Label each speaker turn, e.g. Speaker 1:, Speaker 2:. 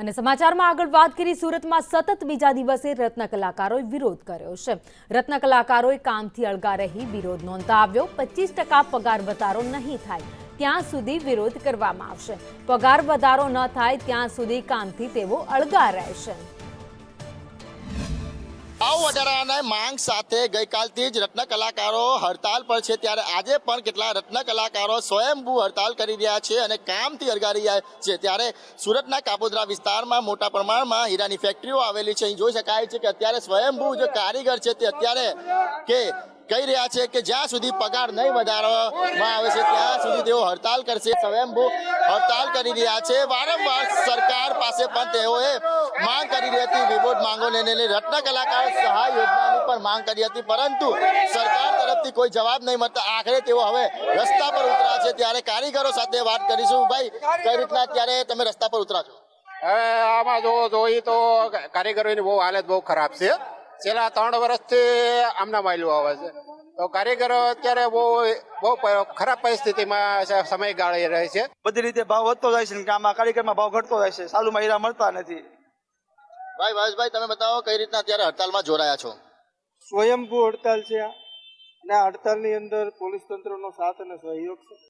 Speaker 1: અને સમાચારમાં આગળ વાત કરી સુરતમાં સતત બીજા દિવસે રત્ન કલાકારોએ વિરોધ કર્યો છે। રત્ન કલાકારોએ કામથી અળગા રહી વિરોધ નોંધાવ્યો। 25% પગાર વધારો નહીં થાય ત્યાં સુધી વિરોધ કરવામાં આવશે। પગાર વધારો ન થાય ત્યાં સુધી કામથી તેઓ અળગા રહેશે।
Speaker 2: ભાવ વધારાના માંગ સાથે ગઈકાલથી જ રત્ન કલાકારો હડતાલ પર છે, ત્યારે આજે પણ કેટલાક રત્ન કલાકારો સ્વયંભૂ હડતાલ કરી રહ્યા છે અને કામથી અળગા રહ્યા છે। ત્યારે સુરતના કાપોદ્રા વિસ્તારમાં મોટા પ્રમાણમાં હીરાની ફેક્ટરીઓ આવેલી છે। અહીં જોઈ શકાય છે કે અત્યારે સ્વયંભૂ જે કારીગર છે તે અત્યારે કહી રહ્યા છે કે જ્યાં સુધી પગાર નહીં વધારવામાં આવે છે ત્યાં સુધી તેઓ હડતાલ કરશે। સ્વયંભૂ હડતાલ કરી રહ્યા છે। વારંવાર સરકાર પાસે પણ તેઓએ માંગ કરી રહી હતી, વિવિધ માંગોને લઈને રત્ન કલાકાર સહાય યોજનાની પણ માંગ કરી હતી, પરંતુ સરકાર તરફથી કોઈ જવાબ નહીં મળતા આખરે તેઓ હવે રસ્તા પર ઉતર્યા છે। ત્યારે કારીગરો સાથે વાત કરીશું। ભાઈ, કઈ રીતના ત્યારે તમે રસ્તા પર ઉતરા છો?
Speaker 3: આમાં જોઈએ તો કારીગરોની બહુ હાલત બહુ ખરાબ છે। છેલ્લા 3 વર્ષથી આમના માયલું આવે છે, તો કારીગરો અત્યારે બહુ ખરાબ પરિસ્થિતિમાં સમય ગાળી રહે છે।
Speaker 4: બધી રીતે ભાવ વધતો જાય છે, આમાં કારીગરમાં ભાવ ઘટતો જાય છે, સાલુમાં હીરા મળતા નથી।
Speaker 2: ભાઈ ભાઈ, તમે બતાવો કઈ રીતના અત્યારે હડતાલમાં જોડાયા છો?
Speaker 5: સ્વયંભૂ હડતાલ છે અને આ હડતાલની અંદર પોલીસ તંત્રનો સાથ અને સહયોગ છે।